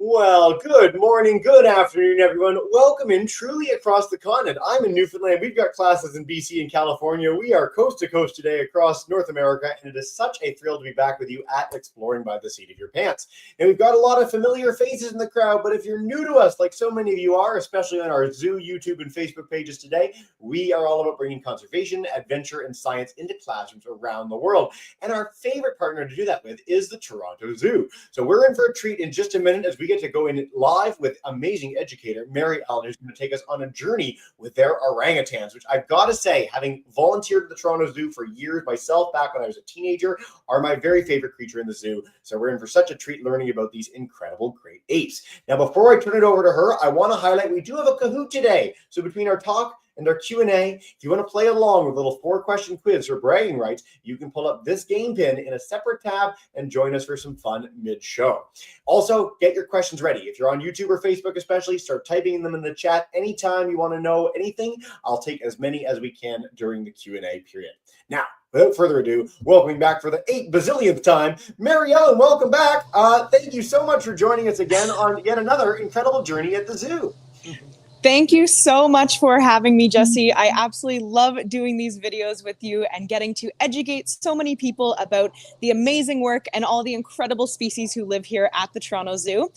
Well, good morning, good afternoon, everyone. Welcome in truly across the continent. I'm in Newfoundland. We've got classes in BC and California. We are coast to coast today across North America, and it is such a thrill to be back with you at Exploring by the Seat of Your Pants. And we've got a lot of familiar faces in the crowd, but if you're new to us, like so many of you are, especially on our Zoo, YouTube, and Facebook pages today, we are all about bringing conservation, adventure, and science into classrooms around the world. And our favorite partner to do that with is the Toronto Zoo. So we're in for a treat in just a minute as we get to go in live with amazing educator Mary Ellen, who's going to take us on a journey with their orangutans, which I've got to say, having volunteered at the Toronto Zoo for years myself back when I was a teenager, are my very favorite creature in the zoo. So we're in for such a treat learning about these incredible great apes. Now, before I turn it over to her, I want to highlight we do have a Kahoot today. So between our talk and our Q&A, if you want to play along with a little 4-question quiz for bragging rights, you can pull up this game pin in a separate tab and join us for some fun mid-show. Also, get your questions ready. If you're on YouTube or Facebook especially, start typing them in the chat anytime you want to know anything. I'll take as many as we can during the Q&A period. Now, without further ado, welcoming back for the 8 bazillionth time, Mary Ellen, welcome back. Thank you so much for joining us again on yet another incredible journey at the zoo. Thank you so much for having me, Jesse. I absolutely love doing these videos with you and getting to educate so many people about the amazing work and all the incredible species who live here at the Toronto Zoo.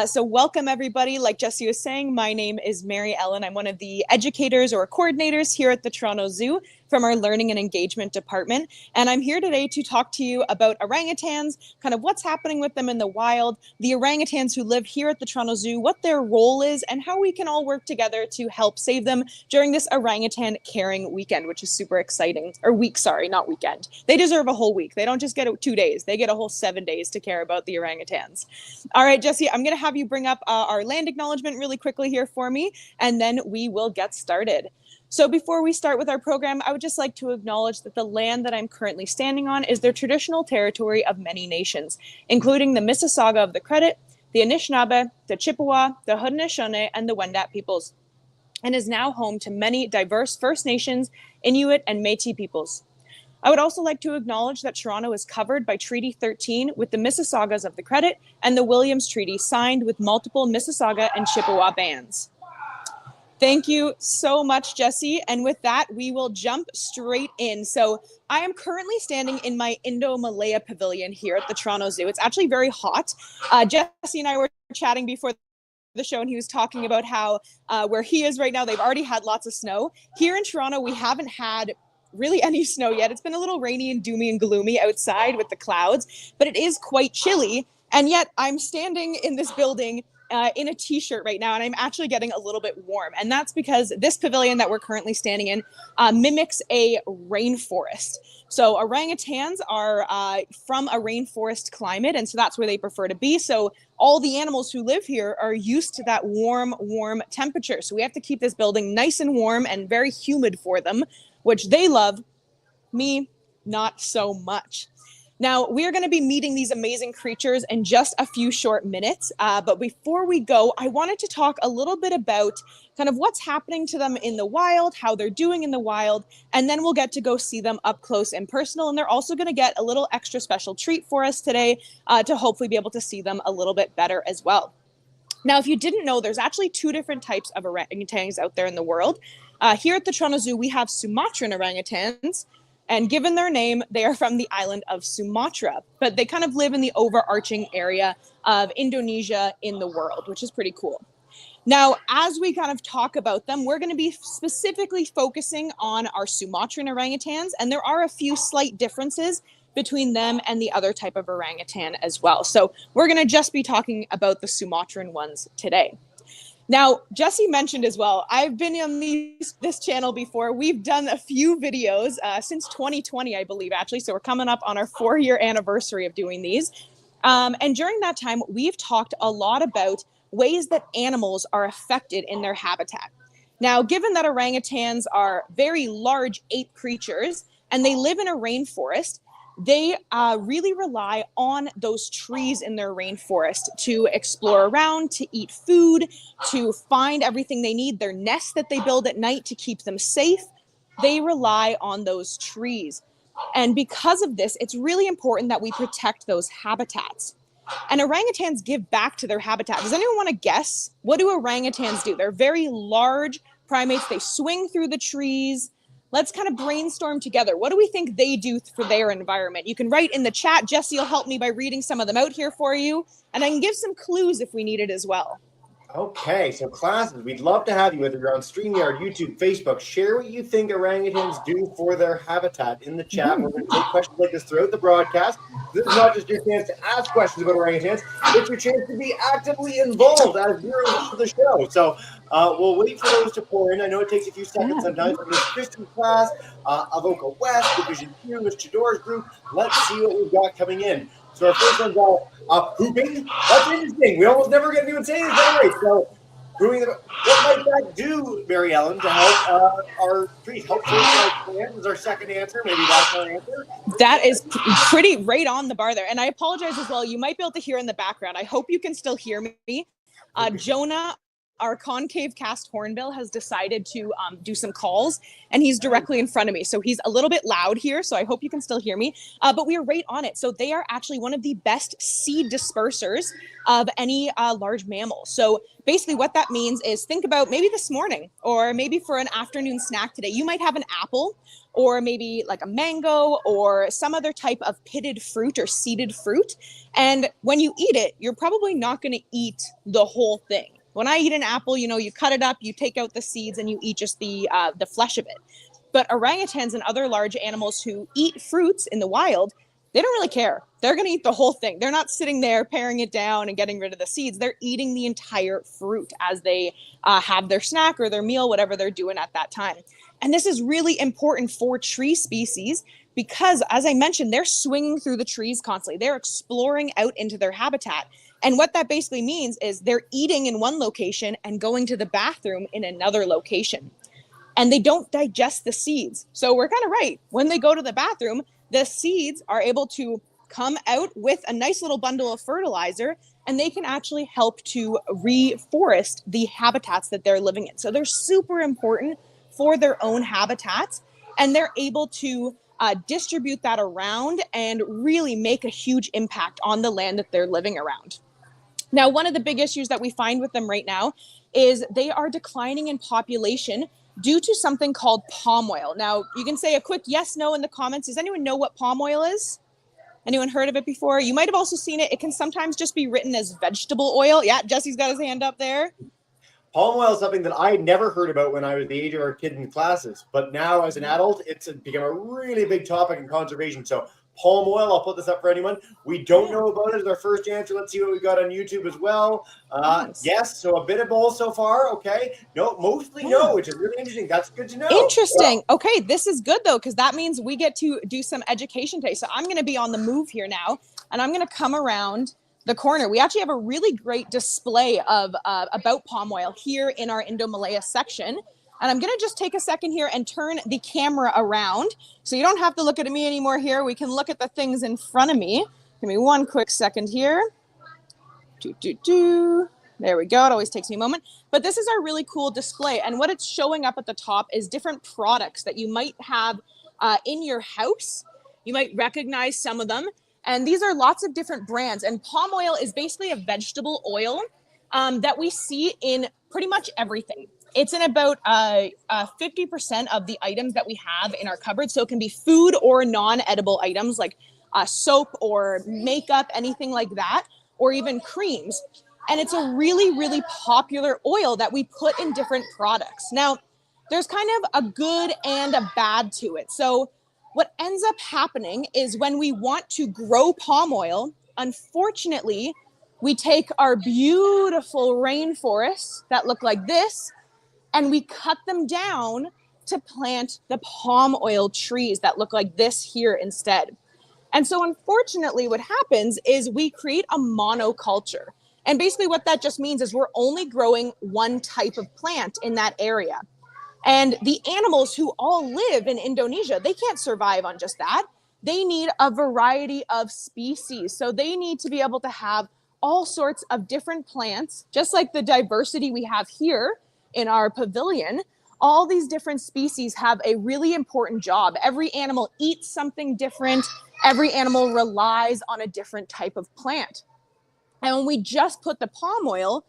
So welcome, everybody. Like Jesse was saying, my name is Mary Ellen. I'm one of the educators or coordinators here at the Toronto Zoo from our Learning and Engagement Department. And I'm here today to talk to you about orangutans, kind of what's happening with them in the wild, the orangutans who live here at the Toronto Zoo, what their role is, and how we can all work together to help save them during this orangutan caring weekend, which is super exciting. Or week, sorry, not weekend. They deserve a whole week. They don't just get 2 days. They get a whole 7 days to care about the orangutans. All right, Jesse, I'm going to have you bring up our land acknowledgement really quickly here for me, and then we will get started. So before we start with our program, I would just like to acknowledge that the land that I'm currently standing on is the traditional territory of many nations, including the Mississauga of the Credit, the Anishinaabe, the Chippewa, the Haudenosaunee, and the Wendat peoples, and is now home to many diverse First Nations, Inuit, and Métis peoples. I would also like to acknowledge that Toronto is covered by Treaty 13 with the Mississaugas of the Credit and the Williams Treaty signed with multiple Mississauga and Chippewa bands. Thank you so much, Jesse. And with that, we will jump straight in. So I am currently standing in my Indo-Malaya pavilion here at the Toronto Zoo. It's actually very hot. Jesse and I were chatting before the show, and he was talking about how where he is right now, they've already had lots of snow. Here in Toronto, we haven't had really any snow yet. It's been a little rainy and doomy and gloomy outside with the clouds, but it is quite chilly. And yet I'm standing in this building in a t-shirt right now, and I'm actually getting a little bit warm. And that's because this pavilion that we're currently standing in mimics a rainforest. So orangutans are from a rainforest climate, and so that's where they prefer to be. So all the animals who live here are used to that warm temperature. So we have to keep this building nice and warm and very humid for them, which they love. Me, not so much. Now, we are going to be meeting these amazing creatures in just a few short minutes. But before we go, I wanted to talk a little bit about kind of what's happening to them in the wild, how they're doing in the wild, and then we'll get to go see them up close and personal. And they're also going to get a little extra special treat for us today to hopefully be able to see them a little bit better as well. Now, if you didn't know, there's actually 2 different types of orangutans out there in the world. Here at the Toronto Zoo, we have Sumatran orangutans. And given their name, they are from the island of Sumatra, but they kind of live in the overarching area of Indonesia in the world, which is pretty cool. Now, as we kind of talk about them, we're going to be specifically focusing on our Sumatran orangutans, and there are a few slight differences between them and the other type of orangutan as well. So we're going to just be talking about the Sumatran ones today. Now, Jesse mentioned as well, I've been on this channel before. We've done a few videos since 2020, I believe, actually. So we're coming up on our 4-year anniversary of doing these. And during that time, we've talked a lot about ways that animals are affected in their habitat. Now, given that orangutans are very large ape creatures and they live in a rainforest, they really rely on those trees in their rainforest to explore around, to eat food, to find everything they need, their nests that they build at night to keep them safe. They rely on those trees. And because of this, it's really important that we protect those habitats. And orangutans give back to their habitat. Does anyone want to guess? What do orangutans do? They're very large primates. They swing through the trees. Let's kind of brainstorm together. What do we think they do for their environment? You can write in the chat. Jesse will help me by reading some of them out here for you. And I can give some clues if we need it as well. Okay, so classes, we'd love to have you, whether you're on StreamYard, YouTube, Facebook. Share what you think orangutans do for their habitat in the chat. We're going to take questions like this throughout the broadcast. This is not just your chance to ask questions about orangutans, it's your chance to be actively involved as viewers of the show. So we'll wait for those to pour in. I know it takes a few seconds sometimes for this Christian class, Avoca West, Division 2, Miss Chador's group. Let's see what we've got coming in. So our first one's pooping. That's interesting. We almost never get anyone saying it anyway. So, what might that do, Mary Ellen, to help our trees? Help plants is our second answer. Maybe that's our answer. That is pretty right on the bar there. And I apologize as well. You might be able to hear in the background. I hope you can still hear me. Jonah, our concave cast hornbill, has decided to do some calls, and he's directly in front of me. So he's a little bit loud here, so I hope you can still hear me. But we are right on it. So they are actually one of the best seed dispersers of any large mammal. So basically what that means is, think about maybe this morning, or maybe for an afternoon snack today, you might have an apple, or maybe like a mango, or some other type of pitted fruit or seeded fruit. And when you eat it, you're probably not going to eat the whole thing. When I eat an apple, you cut it up, you take out the seeds, and you eat just the flesh of it. But orangutans and other large animals who eat fruits in the wild, they don't really care. They're going to eat the whole thing. They're not sitting there paring it down and getting rid of the seeds. They're eating the entire fruit as they have their snack or their meal, whatever they're doing at that time. And this is really important for tree species because, as I mentioned, they're swinging through the trees constantly. They're exploring out into their habitat. And what that basically means is they're eating in one location and going to the bathroom in another location. And they don't digest the seeds. So we're kind of right. When they go to the bathroom, the seeds are able to come out with a nice little bundle of fertilizer, and they can actually help to reforest the habitats that they're living in. So they're super important for their own habitats, and they're able to distribute that around and really make a huge impact on the land that they're living around. Now, one of the big issues that we find with them right now is they are declining in population due to something called palm oil. Now, you can say a quick yes, no in the comments. Does anyone know what palm oil is? Anyone heard of it before? You might have also seen it. It can sometimes just be written as vegetable oil. Yeah, Jesse's got his hand up there. Palm oil is something that I never heard about when I was the age of our kid in classes. But now as an adult, it's become a really big topic in conservation. So palm oil, I'll put this up for anyone. We don't know about it as our first answer. Let's see what we got on YouTube as well. Yes, so a bit of both so far. Okay. No, mostly no, which is really interesting. That's good to know. Interesting. Okay, this is good though, because that means we get to do some education today. So I'm going to be on the move here now, and I'm going to come around the corner. We actually have a really great display of about palm oil here in our Indo-Malaya section. And I'm going to just take a second here and turn the camera around. So you don't have to look at me anymore here. We can look at the things in front of me. Give me one quick second here. There we go. It always takes me a moment. But this is our really cool display. And what it's showing up at the top is different products that you might have in your house. You might recognize some of them. And these are lots of different brands. And palm oil is basically a vegetable oil that we see in pretty much everything. It's in about 50% of the items that we have in our cupboard. So it can be food or non-edible items like soap or makeup, anything like that, or even creams. And it's a really, really popular oil that we put in different products. Now, there's kind of a good and a bad to it. So what ends up happening is when we want to grow palm oil, unfortunately, we take our beautiful rainforests that look like this, and we cut them down to plant the palm oil trees that look like this here instead. And so unfortunately, what happens is we create a monoculture. And basically what that just means is we're only growing one type of plant in that area. And the animals who all live in Indonesia, they can't survive on just that. They need a variety of species. So they need to be able to have all sorts of different plants, just like the diversity we have here in our pavilion. All these different species have a really important job. Every animal eats something different. Every animal relies on a different type of plant. And when we just put the palm oil,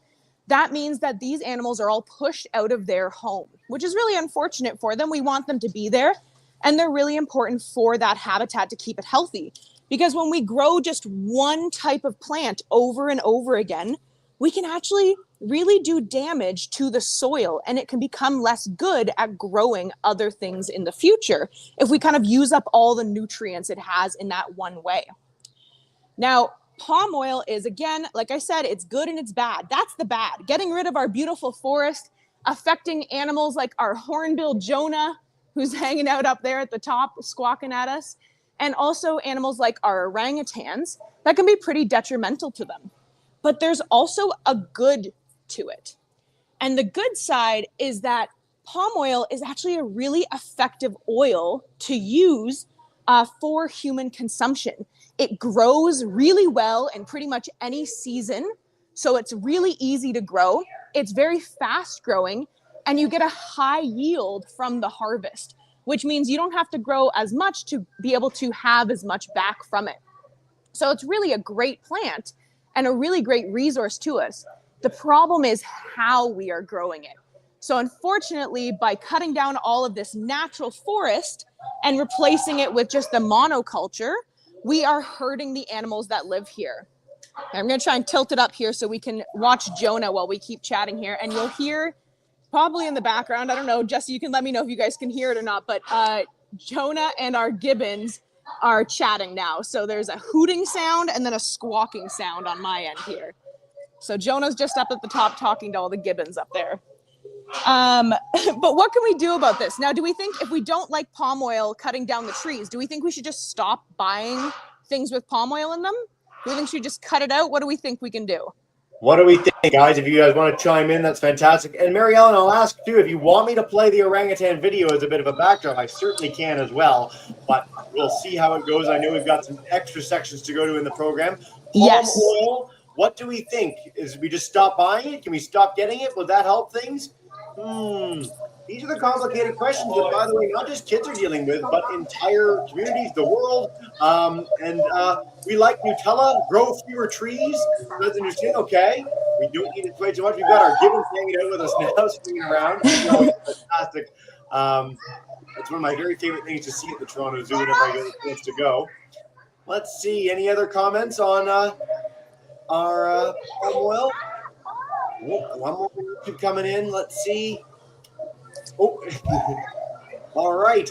that means that these animals are all pushed out of their home, which is really unfortunate for them. We want them to be there, and they're really important for that habitat to keep it healthy. Because when we grow just one type of plant over and over again, we can actually really do damage to the soil, and it can become less good at growing other things in the future if we kind of use up all the nutrients it has in that one way. Now, palm oil is, again, like I said, it's good and it's bad. That's the bad. Getting rid of our beautiful forest, affecting animals like our hornbill Jonah, who's hanging out up there at the top, squawking at us, and also animals like our orangutans, that can be pretty detrimental to them. But there's also a good to it. And the good side is that palm oil is actually a really effective oil to use for human consumption. It grows really well in pretty much any season. So it's really easy to grow. It's very fast growing, and you get a high yield from the harvest, which means you don't have to grow as much to be able to have as much back from it. So it's really a great plant and a really great resource to us. The problem is how we are growing it. So unfortunately, by cutting down all of this natural forest and replacing it with just the monoculture, we are hurting the animals that live here. I'm going to try and tilt it up here so we can watch Jonah while we keep chatting here. And you'll hear probably in the background, I don't know, Jesse, you can let me know if you guys can hear it or not, but Jonah and our gibbons are chatting now. So there's a hooting sound and then a squawking sound on my end here. So Jonah's just up at the top talking to all the gibbons up there. But what can we do about this? Now, do we think if we don't like palm oil cutting down the trees, do we think we should just stop buying things with palm oil in them? Do we think we should just cut it out? What do we think we can do? What do we think, guys? If you guys want to chime in, that's fantastic. And Mary Ellen, I'll ask too, if you want me to play the orangutan video as a bit of a backdrop, I certainly can as well. But we'll see how it goes. I know we've got some extra sections to go to in the program. Palm oil, what do we think? Is we just stop buying it? Can we stop getting it? Will that help things? These are the complicated questions that, by the way, not just kids are dealing with, but entire communities, the world. We like Nutella, grow fewer trees. That's interesting. Okay. We don't need it quite so much. We've got our gibbons hanging out with us now, swinging around. Fantastic. It's one of my very favorite things to see at the Toronto Zoo whenever I get a chance to go. Let's see. Any other comments on our palm oil? One more coming in. Let's see. Oh, all right.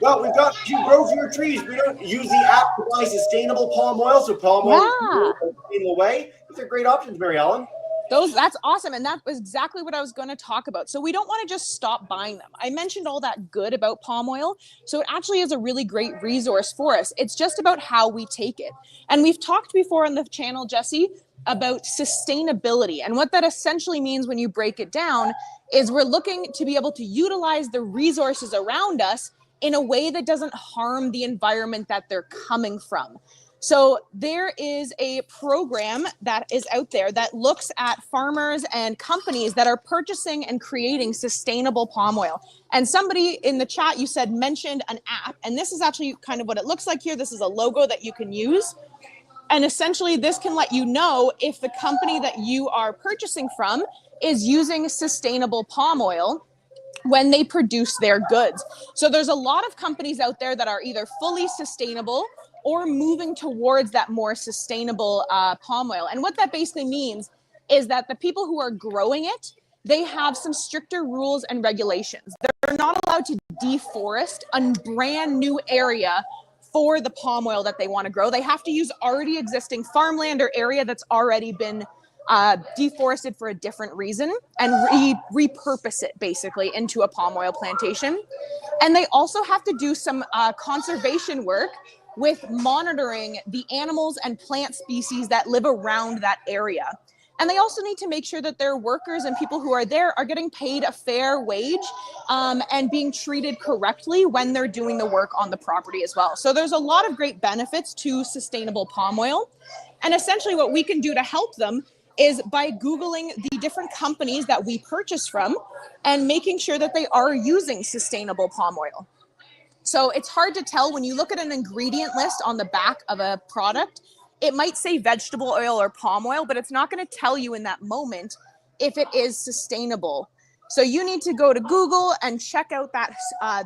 Well, we've got to grow fewer trees. We don't use the app to buy sustainable palm oil, so palm oil in the way. These are great options, Mary Ellen. That's awesome. And that was exactly what I was going to talk about. So we don't want to just stop buying them. I mentioned all that good about palm oil. So it actually is a really great resource for us. It's just about how we take it. And we've talked before on the channel, Jesse, about sustainability. And what that essentially means when you break it down is we're looking to be able to utilize the resources around us in a way that doesn't harm the environment that they're coming from. So there is a program that is out there that looks at farmers and companies that are purchasing and creating sustainable palm oil. And somebody in the chat, you said, mentioned an app. And this is actually kind of what it looks like here. This is a logo that you can use. And essentially, this can let you know if the company that you are purchasing from is using sustainable palm oil when they produce their goods. So there's a lot of companies out there that are either fully sustainable or moving towards that more sustainable palm oil. And what that basically means is that the people who are growing it, they have some stricter rules and regulations. They're not allowed to deforest a brand new area for the palm oil that they want to grow. They have to use already existing farmland or area that's already been deforested for a different reason and repurpose it basically into a palm oil plantation. And they also have to do some conservation work with monitoring the animals and plant species that live around that area. And they also need to make sure that their workers and people who are there are getting paid a fair wage and being treated correctly when they're doing the work on the property as well. So there's a lot of great benefits to sustainable palm oil. And essentially what we can do to help them is by Googling the different companies that we purchase from and making sure that they are using sustainable palm oil. So it's hard to tell when you look at an ingredient list on the back of a product. it might say vegetable oil or palm oil, but it's not going to tell you in that moment if it is sustainable. So you need to go to Google and check out that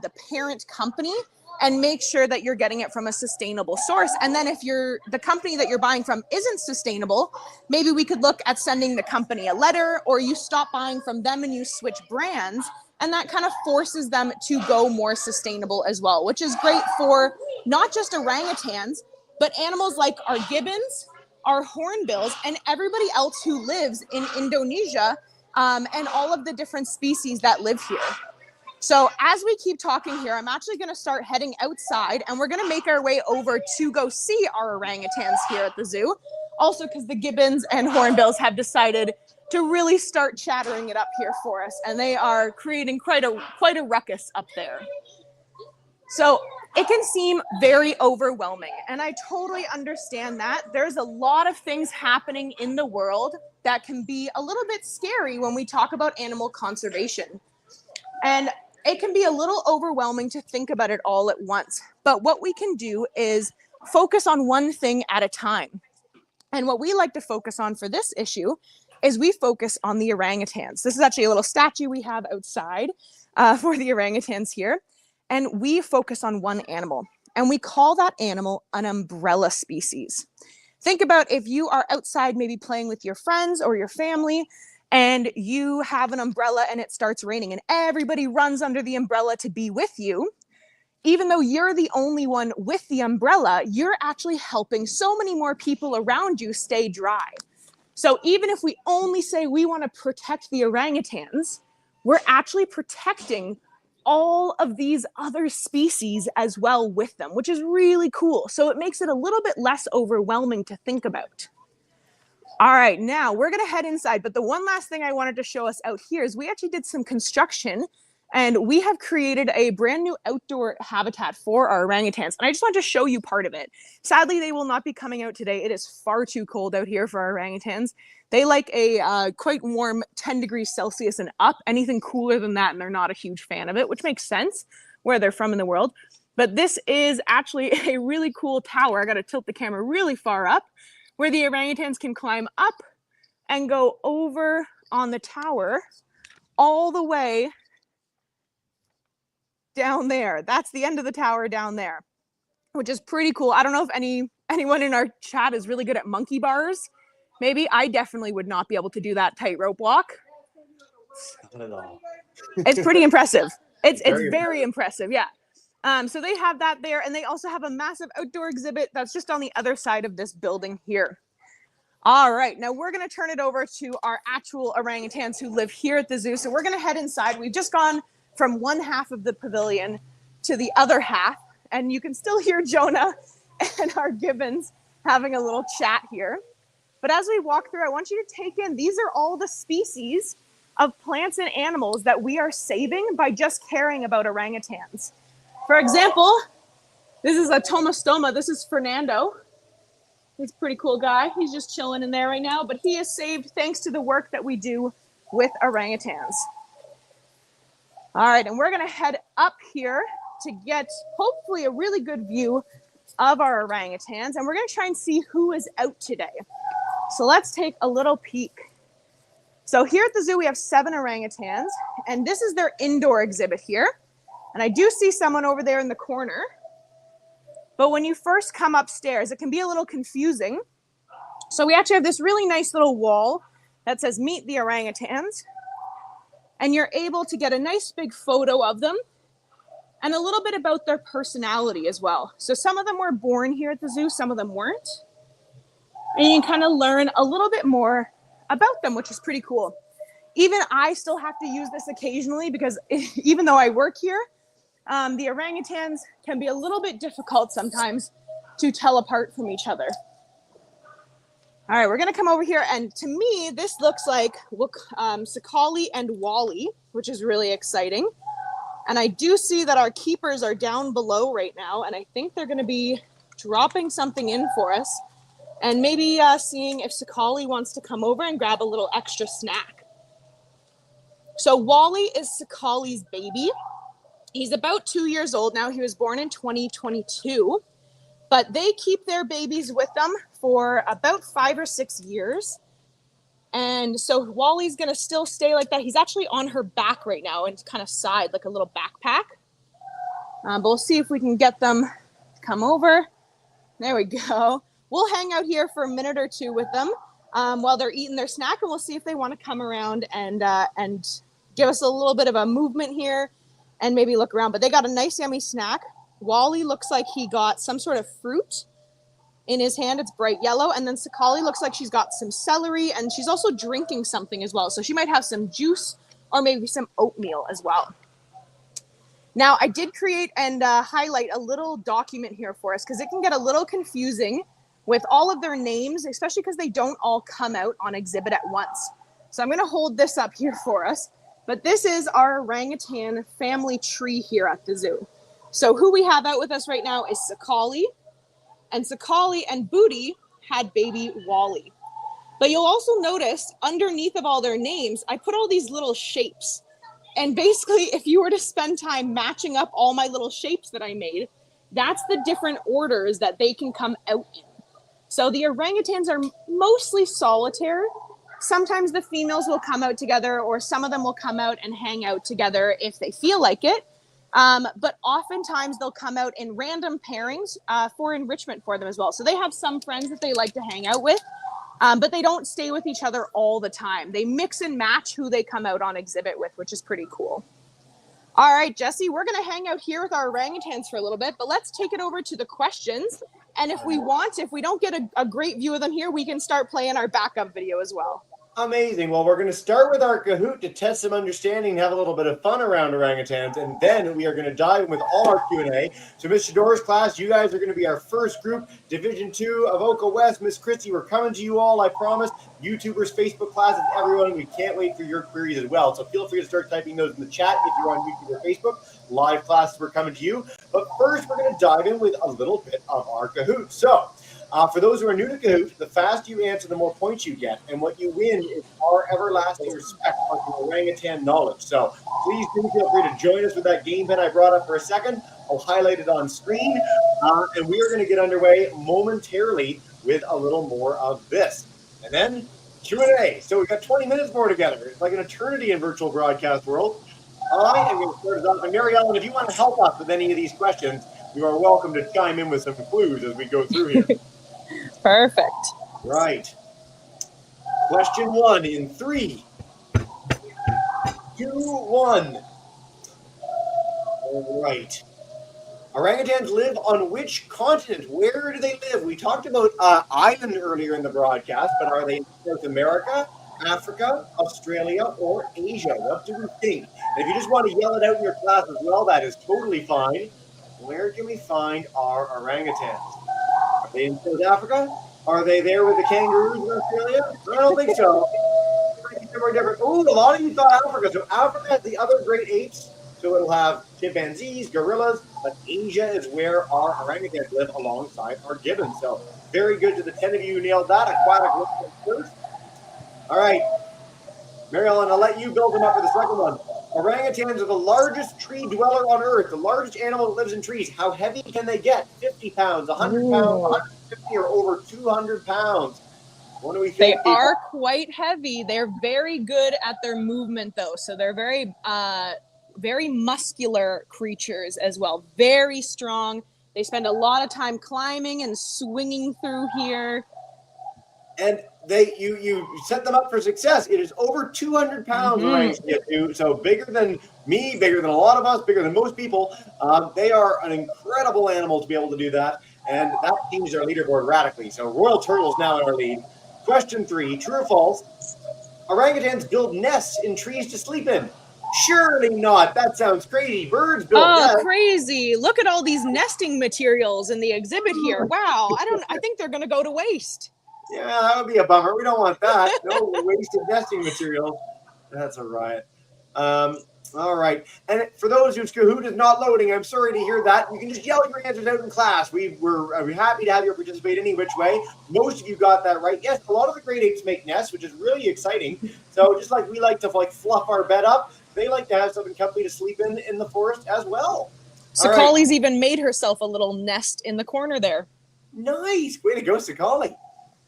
the parent company and make sure that you're getting it from a sustainable source. And then if the company that you're buying from isn't sustainable, maybe we could look at sending the company a letter, or you stop buying from them and you switch brands, and that kind of forces them to go more sustainable as well, which is great for not just orangutans, but animals like our gibbons, our hornbills, and everybody else who lives in Indonesia, and all of the different species that live here. So as we keep talking here, I'm actually going to start heading outside, and we're going to make our way over to go see our orangutans here at the zoo. Also, because the gibbons and hornbills have decided to really start chattering it up here for us, and they are creating quite a ruckus up there. So it can seem very overwhelming, and I totally understand that. There's a lot of things happening in the world that can be a little bit scary when we talk about animal conservation. And it can be a little overwhelming to think about it all at once. But what we can do is focus on one thing at a time. And what we like to focus on for this issue is we focus on the orangutans. This is actually a little statue we have outside for the orangutans here. And we focus on one animal. And we call that animal an umbrella species. Think about if you are outside maybe playing with your friends or your family, and you have an umbrella and it starts raining and everybody runs under the umbrella to be with you. Even though you're the only one with the umbrella, you're actually helping so many more people around you stay dry. So even if we only say we want to protect the orangutans, we're actually protecting all of these other species as well with them, which is really cool. So it makes it a little bit less overwhelming to think about. All right, now we're going to head inside. But the one last thing I wanted to show us out here is we actually did some construction, and we have created a brand new outdoor habitat for our orangutans. And I just wanted to show you part of it. Sadly, they will not be coming out today. It is far too cold out here for our orangutans. They like a quite warm 10 degrees Celsius and up. Anything cooler than that, and they're not a huge fan of it, which makes sense where they're from in the world. But this is actually a really cool tower. I got to tilt the camera really far up, where the orangutans can climb up and go over on the tower all the way down there. That's the end of the tower down there, which is pretty cool. I don't know if anyone in our chat is really good at monkey bars. Maybe. I definitely would not be able to do that tightrope walk. Not at all. It's pretty impressive. It's very impressive, yeah. So they have that there, and they also have a massive outdoor exhibit that's just on the other side of this building here. All right, now we're going to turn it over to our actual orangutans who live here at the zoo. So we're going to head inside. We've just gone from one half of the pavilion to the other half, and you can still hear Jonah and our gibbons having a little chat here. But as we walk through, I want you to take in, these are all the species of plants and animals that we are saving by just caring about orangutans. For example, this is a tomastoma. This is Fernando. He's a pretty cool guy. He's just chilling in there right now, but he is saved thanks to the work that we do with orangutans. All right, and we're gonna head up here to get hopefully a really good view of our orangutans, and we're gonna try and see who is out today. So let's take a little peek. So here at the zoo, we have 7 orangutans, and this is their indoor exhibit here. And I do see someone over there in the corner. But when you first come upstairs, it can be a little confusing. So we actually have this really nice little wall that says "Meet the Orangutans." And you're able to get a nice big photo of them and a little bit about their personality as well. So some of them were born here at the zoo, some of them weren't. And you can kind of learn a little bit more about them, which is pretty cool. Even I still have to use this occasionally because even though I work here, the orangutans can be a little bit difficult sometimes to tell apart from each other. All right, we're gonna come over here, and to me, this looks like Sakali and Wally, which is really exciting. And I do see that our keepers are down below right now, and I think they're gonna be dropping something in for us, and maybe seeing if Sakali wants to come over and grab a little extra snack. So Wally is Sakali's baby. He's about 2 years old now. He was born in 2022. But they keep their babies with them for about 5 or 6 years. And so Wally's going to still stay like that. He's actually on her back right now and kind of side, like a little backpack. But we'll see if we can get them to come over. There we go. We'll hang out here for a minute or two with them while they're eating their snack, and we'll see if they want to come around and give us a little bit of a movement here and maybe look around. But they got a nice, yummy snack. Wally looks like he got some sort of fruit in his hand. It's bright yellow. And then Sakali looks like she's got some celery, and she's also drinking something as well. So she might have some juice or maybe some oatmeal as well. Now, I did create and highlight a little document here for us because it can get a little confusing with all of their names, especially because they don't all come out on exhibit at once. So I'm going to hold this up here for us. But this is our orangutan family tree here at the zoo. So who we have out with us right now is Sakali. And Sakali and Booty had baby Wally. But you'll also notice underneath of all their names, I put all these little shapes. And basically, if you were to spend time matching up all my little shapes that I made, that's the different orders that they can come out in. So the orangutans are mostly solitary. Sometimes the females will come out together, or some of them will come out and hang out together if they feel like it. But oftentimes they'll come out in random pairings for enrichment for them as well. So they have some friends that they like to hang out with. But they don't stay with each other all the time. They mix and match who they come out on exhibit with, which is pretty cool. All right, Jesse, we're going to hang out here with our orangutans for a little bit, but let's take it over to the questions. And if we don't get a great view of them here, we can start playing our backup video as well. Amazing. Well, we're going to start with our Kahoot to test some understanding and have a little bit of fun around orangutans, and then we are going to dive in with all our Q&A. So Miss Shador's class, you guys are going to be our first group. Division 2 of Oka West. Miss Christie, we're coming to you all, I promise. YouTubers, Facebook classes, everyone, we can't wait for your queries as well. So feel free to start typing those in the chat if you're on YouTube or Facebook. Live classes, we're coming to you. But first, we're going to dive in with a little bit of our Kahoot. So for those who are new to Kahoot, the faster you answer, the more points you get. And what you win is our everlasting respect on your orangutan knowledge. So please do feel free to join us with that game pen I brought up for a second. I'll highlight it on screen. And we are going to get underway momentarily with a little more of this. And then Q&A. So we've got 20 minutes more together. It's like an eternity in virtual broadcast world. I am going to start us off. And Mary Ellen, if you want to help us with any of these questions, you are welcome to chime in with some clues as we go through here. Perfect. Right. Question 1 in 3, 2, 1. All right. Orangutans live on which continent? Where do they live? We talked about island earlier in the broadcast, but are they in North America, Africa, Australia, or Asia? What do we think? And if you just want to yell it out in your class as well, that is totally fine. Where can we find our orangutans? Are they in South Africa? Are they there with the kangaroos in Australia? I don't think so. Somewhere different. Oh, a lot of you thought Africa. So Africa has the other great apes. So it'll have chimpanzees, gorillas, but Asia is where our orangutans live alongside our gibbons. So very good to the 10 of you who nailed that. Aquatic first. All right. Mary Ellen, I'll let you build them up for the second one. Orangutans are the largest tree dweller on Earth, the largest animal that lives in trees. How heavy can they get? 50 pounds, 100 pounds, 150, or over 200 pounds? What do we think? They are quite heavy. They're very good at their movement, though. So they're very, very muscular creatures as well. Very strong. They spend a lot of time climbing and swinging through here. And you set them up for success. It is over 200 pounds orangutan, so bigger than me, bigger than a lot of us, bigger than most people. They are an incredible animal to be able to do that, and that changes our leaderboard radically. So Royal Turtle's now in our lead. Question 3, true or false? Orangutans build nests in trees to sleep in. Surely not. That sounds crazy. Birds build nests. Crazy. Look at all these nesting materials in the exhibit here. Wow. I think they're going to go to waste. Yeah, that would be a bummer. We don't want that. No wasted nesting material. That's a riot. All right. And for those whose Kahoot is not loading, I'm sorry to hear that. You can just yell your answers out in class. We're happy to have you participate any which way. Most of you got that right. Yes, a lot of the great apes make nests, which is really exciting. So just like we like to fluff our bed up, they like to have something comfy to sleep in the forest as well. So Collie's even made herself a little nest in the corner there. Nice. Way to go, Sakali.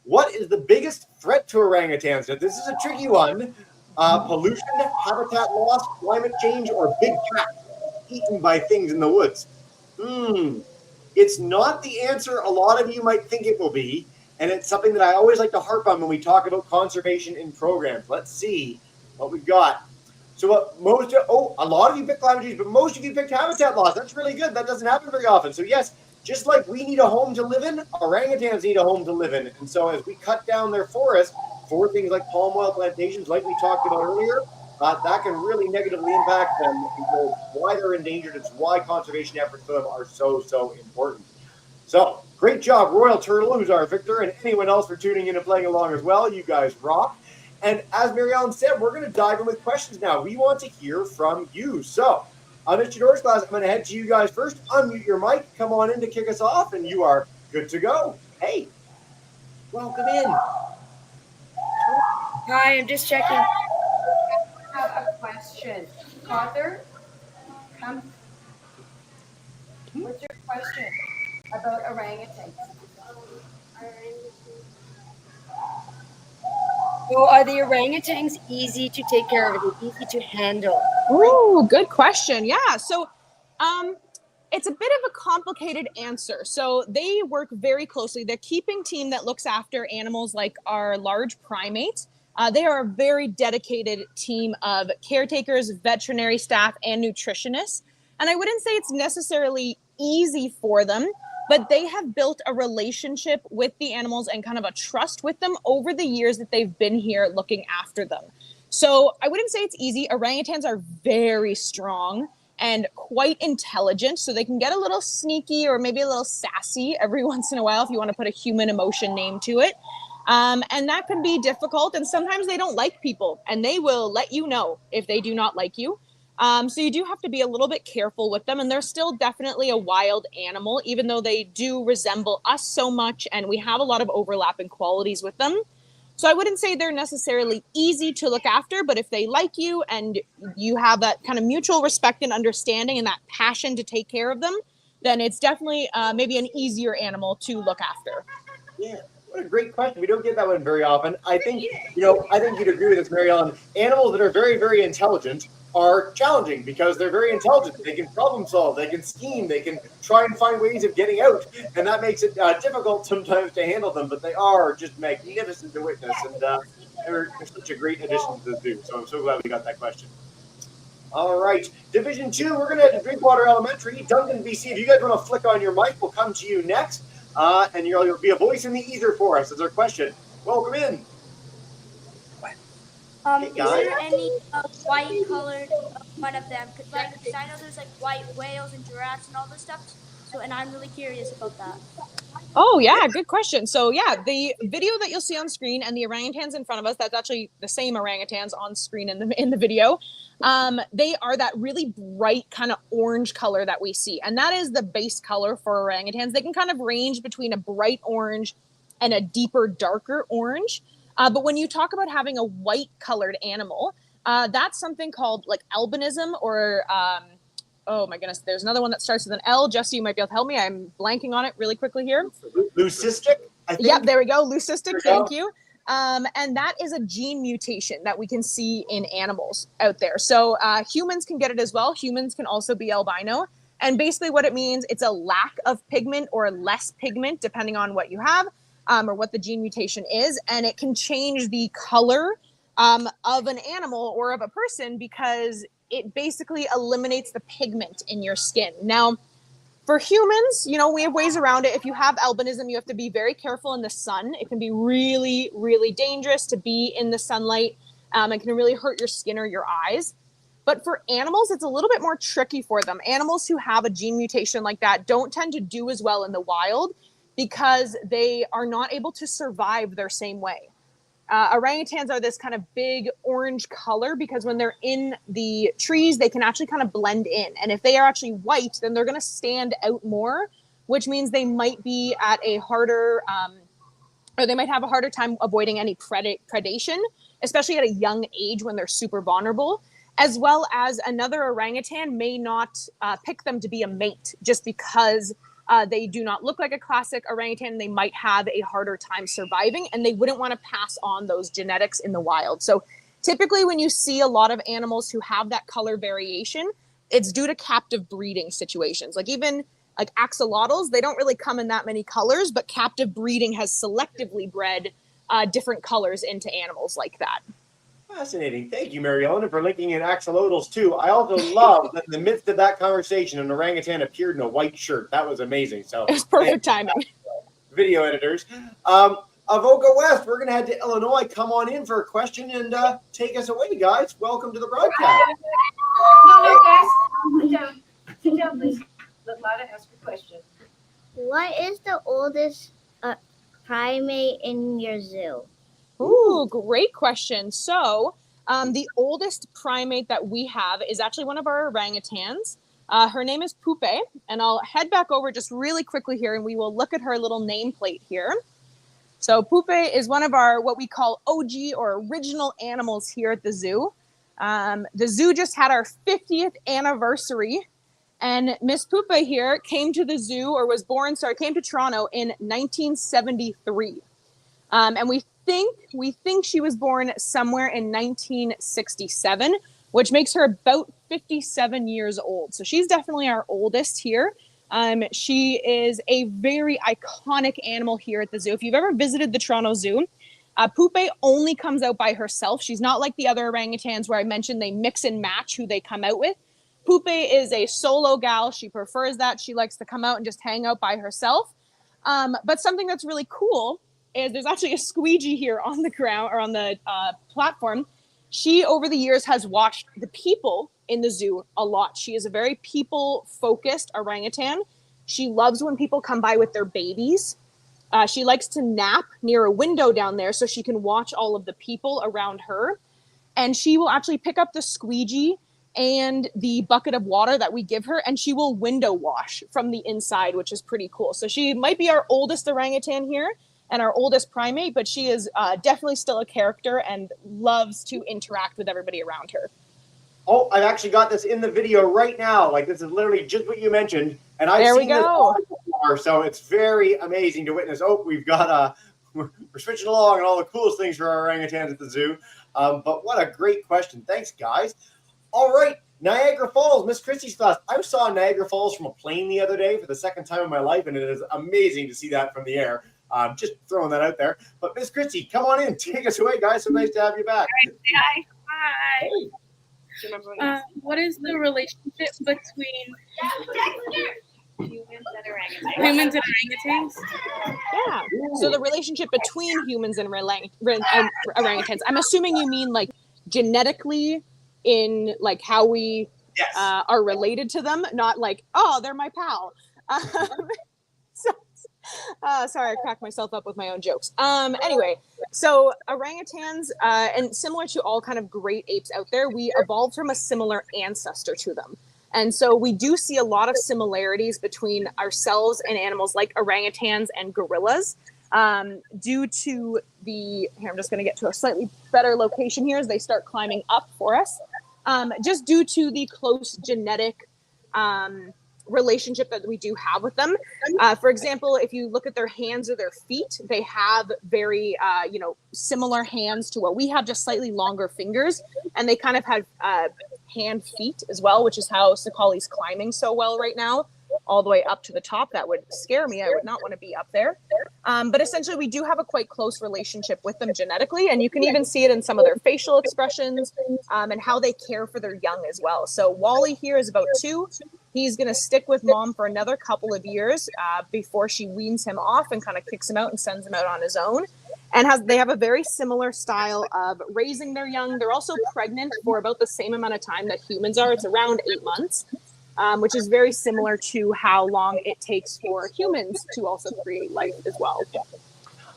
What is the biggest threat to orangutans? Now, this is a tricky one. Pollution, habitat loss, climate change, or big cats eaten by things in the woods? It's not the answer a lot of you might think it will be, and it's something that I always like to harp on when we talk about conservation in programs. Let's see what we've got. So a lot of you picked climate change, but most of you picked habitat loss. That's really good. That doesn't happen very often. So yes, just like we need a home to live in, orangutans need a home to live in. And so as we cut down their forest for things like palm oil plantations, like we talked about earlier, that can really negatively impact them. It's why they're endangered. It's why conservation efforts for them are so important. So great job, Royal Turtle, who's our victor, and anyone else for tuning in and playing along as well. You guys rock. And as Mary Ellen said, we're going to dive in with questions now. We want to hear from you. So, Mr. Doors class, I'm going to head to you guys first. Unmute your mic. Come on in to kick us off, and you are good to go. Hey, welcome in. Hi, I'm just checking. I have a question. Carter, come. What's your question about orangutans? So are the orangutans easy to take care of? Are they easy to handle? Ooh, good question. Yeah. So, it's a bit of a complicated answer. So they work very closely. The keeping team that looks after animals like our large primates, they are a very dedicated team of caretakers, veterinary staff, and nutritionists. And I wouldn't say it's necessarily easy for them, but they have built a relationship with the animals and kind of a trust with them over the years that they've been here looking after them. So I wouldn't say it's easy. Orangutans are very strong and quite intelligent, so they can get a little sneaky or maybe a little sassy every once in a while if you want to put a human emotion name to it. And that can be difficult, and sometimes they don't like people, and they will let you know if they do not like you. So you do have to be a little bit careful with them, and they're still definitely a wild animal, even though they do resemble us so much, and we have a lot of overlapping qualities with them. So I wouldn't say they're necessarily easy to look after, but if they like you and you have that kind of mutual respect and understanding and that passion to take care of them, then it's definitely maybe an easier animal to look after. Yeah, what a great question. We don't get that one very often. I think you'd agree with this, Mary Ellen. Animals that are very intelligent are challenging because they're very intelligent. They can problem solve, they can scheme, they can try and find ways of getting out, and that makes it difficult sometimes to handle them. But they are just magnificent to witness, and they're such a great addition to the zoo. So I'm so glad we got that question. All right, Division 2, we're going to head to Drinkwater Elementary. Duncan, BC, if you guys want to flick on your mic, we'll come to you next. And you'll be a voice in the ether for us. Is our question. Welcome in. Hey, is there any white colored one of them? Cause I know there's like white whales and giraffes and all this stuff. So, and I'm really curious about that. Oh yeah, good question. So yeah, the video that you'll see on screen and the orangutans in front of us, that's actually the same orangutans on screen in the video. They are that really bright kind of orange color that we see. And that is the base color for orangutans. They can kind of range between a bright orange and a deeper, darker orange. But when you talk about having a white colored animal, that's something called like albinism or oh my goodness, there's another one that starts with an L. Jesse, you might be able to help me. I'm blanking on it really quickly here. Leucistic, I think. Yep, there we go. Leucistic, thank you. And that is a gene mutation that we can see in animals out there. So humans can get it as well. Humans can also be albino. And basically what it means, it's a lack of pigment or less pigment, depending on what you have or what the gene mutation is. And it can change the color of an animal or of a person because it basically eliminates the pigment in your skin. Now, for humans, we have ways around it. If you have albinism, you have to be very careful in the sun. It can be really dangerous to be in the sunlight. It can really hurt your skin or your eyes. But for animals, it's a little bit more tricky for them. Animals who have a gene mutation like that don't tend to do as well in the wild because they are not able to survive their same way. Orangutans are this kind of big orange color because when they're in the trees, they can actually kind of blend in. And if they are actually white, then they're going to stand out more, which means they might be at a harder, or they might have a harder time avoiding any predation, especially at a young age when they're super vulnerable, as well as another orangutan may not pick them to be a mate just because They do not look like a classic orangutan. They might have a harder time surviving, and they wouldn't want to pass on those genetics in the wild. So typically when you see a lot of animals who have that color variation, it's due to captive breeding situations. Like even like axolotls, they don't really come in that many colors, but captive breeding has selectively bred different colors into animals like that. Fascinating. Thank you, Mary Ellen, for linking in axolotls too. I also love that in the midst of that conversation, an orangutan appeared in a white shirt. That was amazing. So It was perfect timing. Video editors. Avoca West, we're going to head to Illinois. Come on in for a question and take us away, guys. Welcome to the broadcast. No, guys, sit down, please. Let Lada ask a question. What is the oldest primate in your zoo? Ooh, great question. So the oldest primate that we have is actually one of our orangutans. Her name is Pupe, and I'll head back over just really quickly here, and we will look at her little nameplate here. So Pupe is one of our what we call OG or original animals here at the zoo. The zoo just had our 50th anniversary, and Miss Pupe here came to the zoo, or was born, came to Toronto in 1973. And we think she was born somewhere in 1967, which makes her about 57 years old. So she's definitely our oldest here. She is a very iconic animal here at the zoo. If you've ever visited the Toronto Zoo, Pupe only comes out by herself. She's not like the other orangutans where I mentioned they mix and match who they come out with. Pupe is a solo gal. She prefers that. She likes to come out and just hang out by herself. But something that's really cool is there's actually a squeegee here on the ground or on the platform. She, over the years, has watched the people in the zoo a lot. She is a very people-focused orangutan. She loves when people come by with their babies. She likes to nap near a window down there so she can watch all of the people around her. And she will actually pick up the squeegee and the bucket of water that we give her, and she will window wash from the inside, which is pretty cool. So she might be our oldest orangutan here and our oldest primate, but she is definitely still a character and loves to interact with everybody around her. Oh, I've actually got this in the video right now. Like, this is literally just what you mentioned. And I've There we seen this go. before, so it's very amazing to witness. Oh, we've got we're switching along and all the coolest things for our orangutans at the zoo. But what a great question. Thanks, guys. All right, Niagara Falls, Miss Christie's class. I saw Niagara Falls from a plane the other day for the second time in my life, and it is amazing to see that from the air. Just throwing that out there. But Miss Christie, come on in. Take us away, guys. So nice to have you back. Hi. Hi. Hey. What is the relationship between humans and orangutans? Yeah. So the relationship between humans and orangutans, I'm assuming you mean like genetically in like how we Yes. are related to them, not like, oh, they're my pal. Sorry, I cracked myself up with my own jokes. Anyway, so orangutans, and similar to all kind of great apes out there, we evolved from a similar ancestor to them. And so we do see a lot of similarities between ourselves and animals like orangutans and gorillas. Due to here, I'm just going to get to a slightly better location here as they start climbing up for us. Just due to the close genetic relationship that we do have with them. For example, if you look at their hands or their feet, they have very, similar hands to what we have, just slightly longer fingers. And they kind of have hand feet as well, which is how Sakali's climbing so well right now, all the way up to the top. That would scare me. I would not want to be up there. But essentially, we do have a quite close relationship with them genetically. And you can even see it in some of their facial expressions and how they care for their young as well. So Wally here is about 2. He's going to stick with mom for another couple of years before she weans him off and kind of kicks him out and sends him out on his own. And they have a very similar style of raising their young. They're also pregnant for about the same amount of time that humans are. It's around 8 months, which is very similar to how long it takes for humans to also create life as well.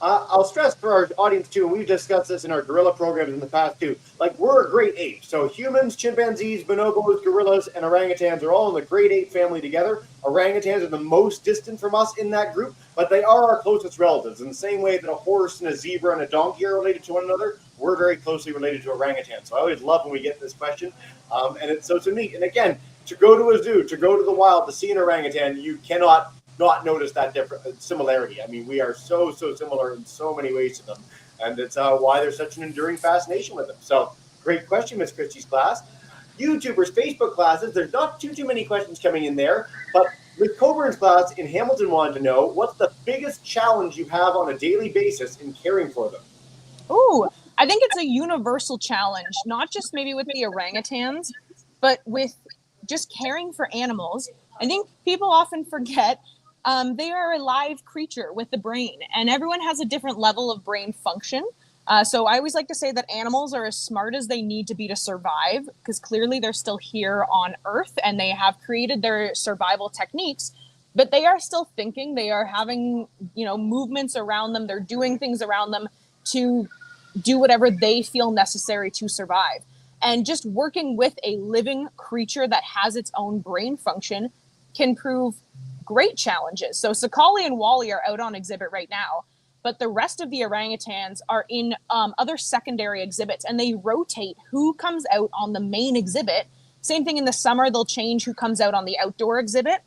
I'll stress for our audience too, and we've discussed this in our gorilla programs in the past too, like we're a great ape. So humans, chimpanzees, bonobos, gorillas, and orangutans are all in the great ape family together. Orangutans are the most distant from us in that group, but they are our closest relatives. In the same way that a horse and a zebra and a donkey are related to one another, we're very closely related to orangutans. So I always love when we get this question, and it's so neat. And again, to go to a zoo, to go to the wild, to see an orangutan, you cannot not notice that different similarity. I mean, we are so similar in so many ways to them, and it's why there's such an enduring fascination with them. So, great question, Miss Christie's class. YouTubers, Facebook classes. There's not too many questions coming in there, but Miss Coburn's class in Hamilton wanted to know what's the biggest challenge you have on a daily basis in caring for them. Ooh, I think it's a universal challenge, not just maybe with the orangutans, but with just caring for animals. I think people often forget they are a live creature with the brain, and everyone has a different level of brain function. So I always like to say that animals are as smart as they need to be to survive, because clearly they're still here on Earth and they have created their survival techniques, but they are still thinking. They are having, movements around them. They're doing things around them to do whatever they feel necessary to survive. And just working with a living creature that has its own brain function can prove great challenges. So Sakali and Wally are out on exhibit right now, but the rest of the orangutans are in other secondary exhibits, and they rotate who comes out on the main exhibit. Same thing in the summer, they'll change who comes out on the outdoor exhibit.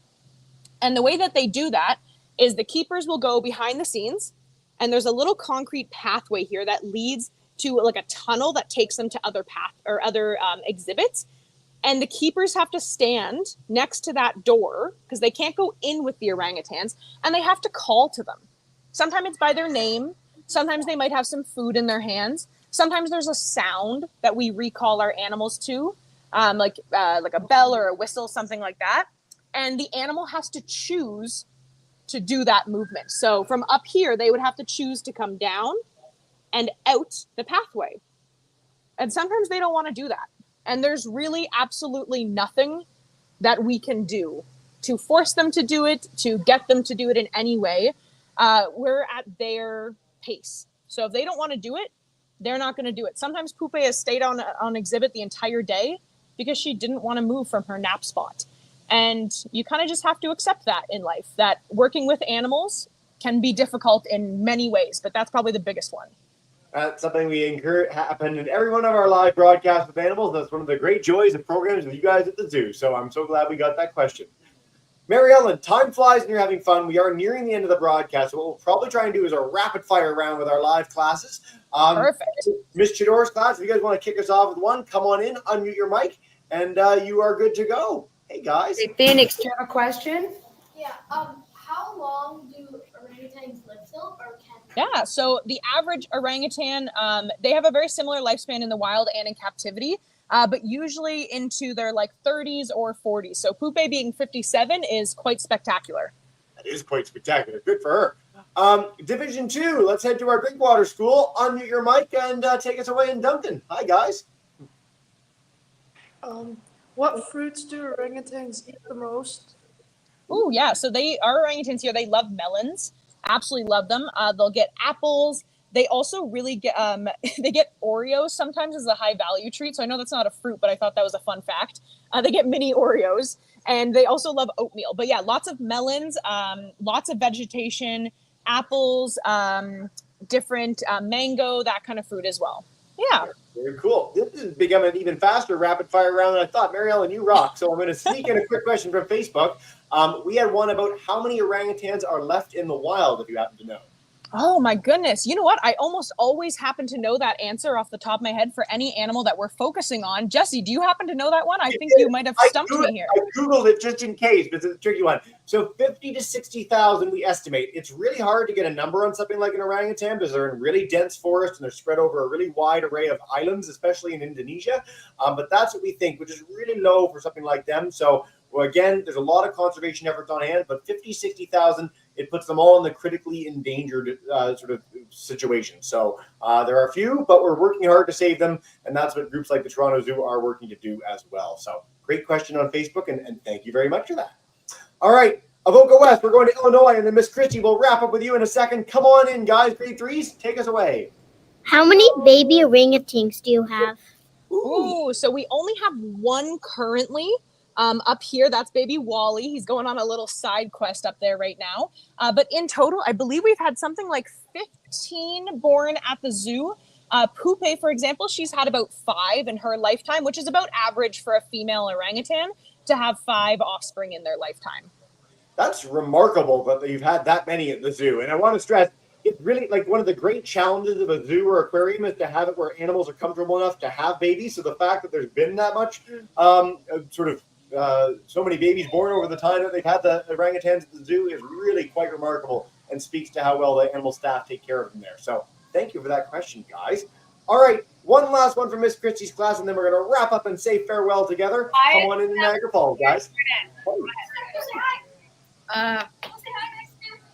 And the way that they do that is the keepers will go behind the scenes, and there's a little concrete pathway here that leads to like a tunnel that takes them to other exhibits. And the keepers have to stand next to that door because they can't go in with the orangutans, and they have to call to them. Sometimes it's by their name. Sometimes they might have some food in their hands. Sometimes there's a sound that we recall our animals to, like a bell or a whistle, something like that. And the animal has to choose to do that movement. So from up here, they would have to choose to come down and out the pathway. And sometimes they don't want to do that. And there's really absolutely nothing that we can do to force them to do it, to get them to do it in any way. We're at their pace. So if they don't want to do it, they're not going to do it. Sometimes Poupe has stayed on exhibit the entire day because she didn't want to move from her nap spot. And you kind of just have to accept that in life, that working with animals can be difficult in many ways, but that's probably the biggest one. That's something we encourage happen in every one of our live broadcasts with animals. That's one of the great joys of programs with you guys at the zoo. So I'm so glad we got that question. Mary Ellen, time flies and you're having fun. We are nearing the end of the broadcast. So what we'll probably try and do is a rapid fire round with our live classes. Perfect. Miss Chidor's class, if you guys want to kick us off with one, come on in, unmute your mic, and you are good to go. Hey, guys. Hey, Phoenix, do you have a question? Yeah. How long do orangutans live still, or can? Yeah. So the average orangutan, they have a very similar lifespan in the wild and in captivity, but usually into their like 30s or 40s. So Poupe being 57 is quite spectacular. That is quite spectacular. Good for her. Division 2, let's head to our Drinkwater School. Unmute your mic and take us away in Duncan. Hi, guys. What fruits do orangutans eat the most? Oh, yeah. So our orangutans here, they love melons. Absolutely love them. They'll get apples. They also really get they get Oreos sometimes as a high value treat. So I know that's not a fruit, but I thought that was a fun fact. They get mini Oreos, and they also love oatmeal. But yeah, lots of melons, lots of vegetation, apples, different mango, that kind of fruit as well. Yeah. Very cool. This has become an even faster rapid fire round than I thought. Mary Ellen, you rock. So I'm going to sneak in a quick question from Facebook. We had one about how many orangutans are left in the wild, if you happen to know. Oh my goodness. You know what? I almost always happen to know that answer off the top of my head for any animal that we're focusing on. Jesse, do you happen to know that one? I think you might have stumped me here. I Googled it just in case, but it's a tricky one. So 50 to 60,000 we estimate. It's really hard to get a number on something like an orangutan because they're in really dense forests and they're spread over a really wide array of islands, especially in Indonesia. But that's what we think, which is really low for something like them. So again, there's a lot of conservation efforts on hand, but 50, 60,000, it puts them all in the critically endangered sort of situation. So there are a few, but we're working hard to save them, and that's what groups like the Toronto Zoo are working to do as well. So great question on Facebook, and thank you very much for that. All right, Avoca West, we're going to Illinois, and then Miss Christie will wrap up with you in a second. Come on in, guys, grade 3s, take us away. How many baby orangutans do you have? Ooh, so we only have one currently. Up here, that's baby Wally. He's going on a little side quest up there right now. But in total, I believe we've had something like 15 born at the zoo. Poupe, for example, she's had about 5 in her lifetime, which is about average for a female orangutan to have 5 offspring in their lifetime. That's remarkable that you've had that many at the zoo. And I want to stress, it's really like one of the great challenges of a zoo or aquarium is to have it where animals are comfortable enough to have babies. So the fact that there's been that much so many babies born over the time that they've had the orangutans at the zoo is really quite remarkable and speaks to how well the animal staff take care of them there. So thank you for that question, guys. All right, one last one from Miss Christie's class, and then we're going to wrap up and say farewell together. Come on in Niagara Falls, guys.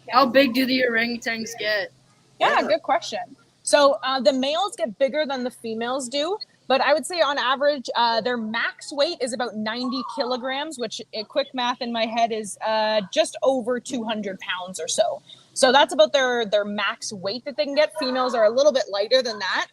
How big do the orangutans get? Yeah, good question. So the males get bigger than the females do, but I would say on average, their max weight is about 90 kilograms, which a quick math in my head is just over 200 pounds or so. So that's about their max weight that they can get. Females are a little bit lighter than that.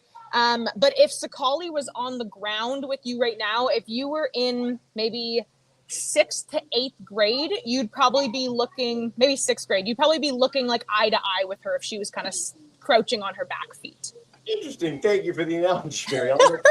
But if Sakali was on the ground with you right now, if you were in maybe 6th to 8th grade, you'd probably be looking, maybe 6th grade, you'd probably be looking like eye to eye with her if she was kind of crouching on her back feet. Interesting. Thank you for the analogy, Mary Ellen.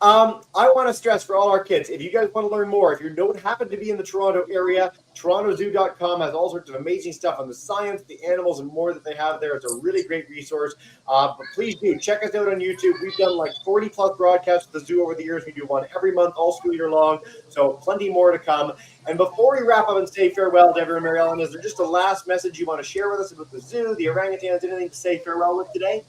I want to stress for all our kids, if you guys want to learn more, if you don't happen to be in the Toronto area, torontozoo.com has all sorts of amazing stuff on the science, the animals, and more that they have there. It's a really great resource. But please do check us out on YouTube. We've done like 40 plus broadcasts at the zoo over the years. We do one every month, all school year long. So plenty more to come. And before we wrap up and say farewell to everyone, Mary Ellen, is there just a last message you want to share with us about the zoo, the orangutans, anything to say farewell with today?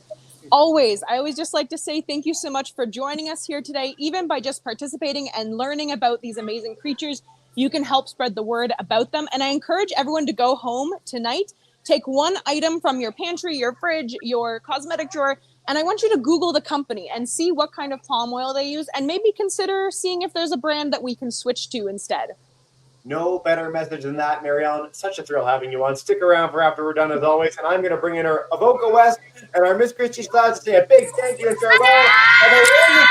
Always. I always just like to say thank you so much for joining us here today. Even by just participating and learning about these amazing creatures, you can help spread the word about them. And I encourage everyone to go home tonight, take one item from your pantry, your fridge, your cosmetic drawer, and I want you to Google the company and see what kind of palm oil they use, and maybe consider seeing if there's a brand that we can switch to instead. No better message than that, Mary Ellen. Such a thrill having you on. Stick around for after we're done as always. And I'm going to bring in our Avoca West and our Miss Christie's class to say a big thank you and farewell. Have a wonderful